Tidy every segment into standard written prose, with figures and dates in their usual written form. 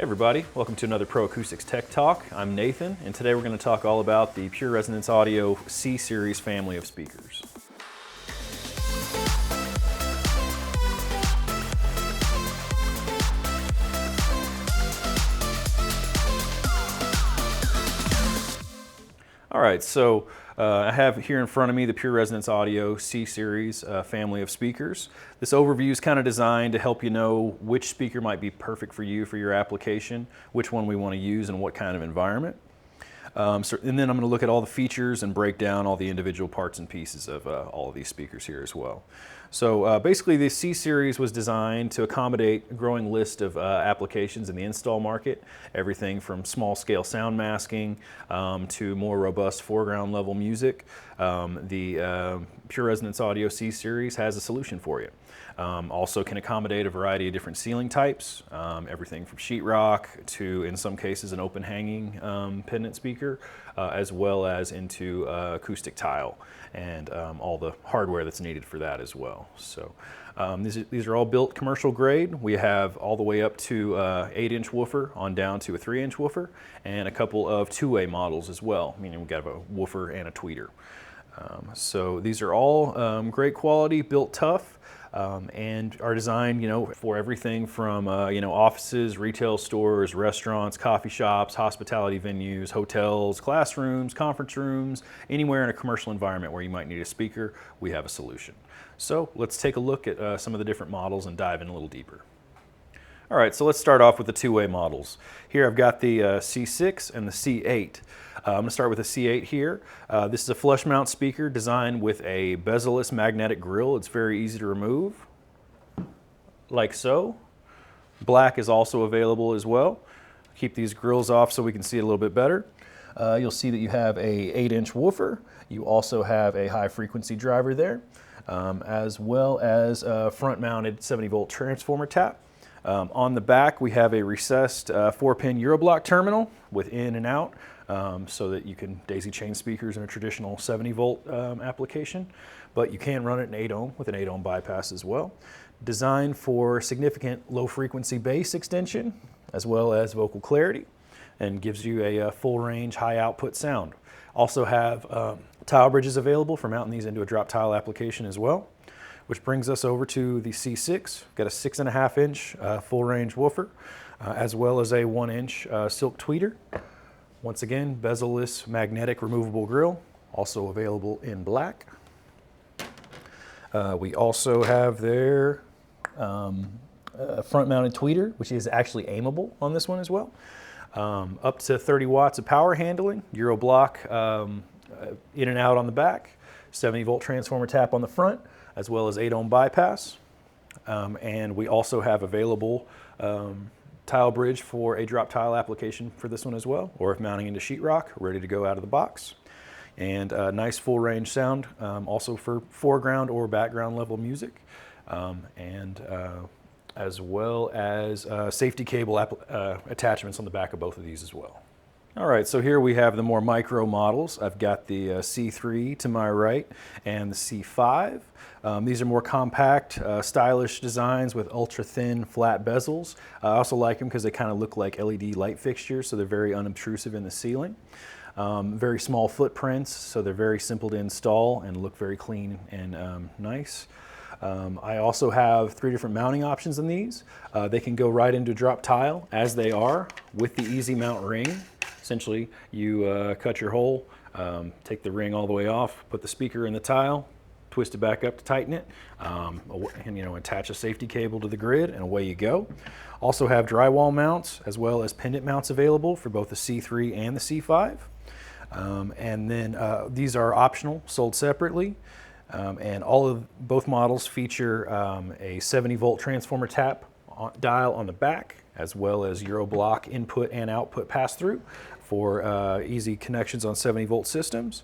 Everybody, welcome to another Pro Acoustics Tech Talk. I'm Nathan, and today we're going to talk all about the Pure Resonance Audio C-Series family of speakers. All right, so I have here in front of me the Pure Resonance Audio C-Series family of speakers. This overview is kind of designed to help you know which speaker might be perfect for you for your application, which one we want to use and what kind of environment. And then I'm going to look at all the features and break down all the individual parts and pieces of all of these speakers here as well. So basically the C-Series was designed to accommodate a growing list of applications in the install market, everything from small scale sound masking to more robust foreground level music. The Pure Resonance Audio C-Series has a solution for you. Also can accommodate a variety of different ceiling types, everything from sheetrock to, in some cases, an open hanging pendant speaker, as well as into acoustic tile and all the hardware that's needed for that as well. So these are all built commercial grade. We have all the way up to 8-inch woofer on down to a 3-inch woofer, and a couple of two-way models as well, meaning we got a woofer and a tweeter. So these are all great quality, built tough. And are designed, for everything from, offices, retail stores, restaurants, coffee shops, hospitality venues, hotels, classrooms, conference rooms, anywhere in a commercial environment where you might need a speaker, we have a solution. So let's take a look at some of the different models and dive in a little deeper. All right, so let's start off with the two-way models. Here I've got the C6 and the C8. I'm going to start with the C8 here. This is a flush mount speaker designed with a bezel-less magnetic grill. It's very easy to remove, like so. Black is also available as well. Keep these grills off so we can see it a little bit better. You'll see that you have a 8-inch woofer. You also have a high frequency driver there, as well as a front-mounted 70-volt transformer tap. On the back, we have a recessed 4-pin Euroblock terminal with in and out, so that you can daisy chain speakers in a traditional 70-volt application, but you can run it in 8 ohm with an 8 ohm bypass as well. Designed for significant low-frequency bass extension, as well as vocal clarity, and gives you a full range, high output sound. Also have tile bridges available for mounting these into a drop tile application as well. Which brings us over to the C6. Got a 6.5-inch full range woofer, as well as a 1-inch silk tweeter. Once again, bezel-less magnetic removable grill, also available in black. We also have their front-mounted tweeter, which is actually aimable on this one as well. Up to 30 watts of power handling, Euroblock in and out on the back, 70-volt transformer tap on the front, as well as 8 ohm bypass. And we also have available tile bridge for a drop tile application for this one as well, or if mounting into sheetrock, ready to go out of the box. And nice full range sound, also for foreground or background level music, as well as safety cable attachments on the back of both of these as well. All right, so here we have the more micro models. I've got the C3 to my right and the C5. These are more compact, stylish designs with ultra-thin, flat bezels. I also like them because they kind of look like LED light fixtures, so they're very unobtrusive in the ceiling. Very small footprints, so they're very simple to install and look very clean and nice. I also have 3 different mounting options in these. They can go right into drop tile as they are with the easy mount ring. Essentially, you cut your hole, take the ring all the way off, put the speaker in the tile, twist it back up to tighten it, and attach a safety cable to the grid, and away you go. Also have drywall mounts as well as pendant mounts available for both the C3 and the C5. And then these are optional, sold separately. And both models feature a 70-volt transformer tap dial on the back, as well as Euroblock input and output pass-through for easy connections on 70-volt systems.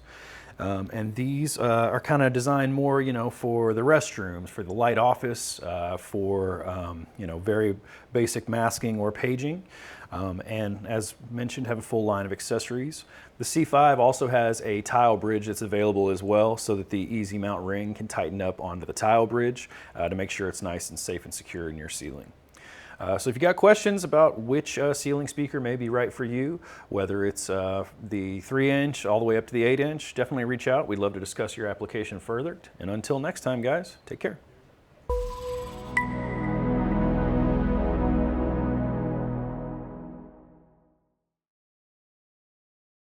And these are kind of designed more, for the restrooms, for the light office, for, very basic masking or paging. And as mentioned, have a full line of accessories. The C5 also has a tile bridge that's available as well, so that the easy mount ring can tighten up onto the tile bridge to make sure it's nice and safe and secure in your ceiling. So if you got questions about which ceiling speaker may be right for you, whether it's the 3-inch all the way up to the 8-inch, definitely reach out. We'd love to discuss your application further. And until next time, guys, take care.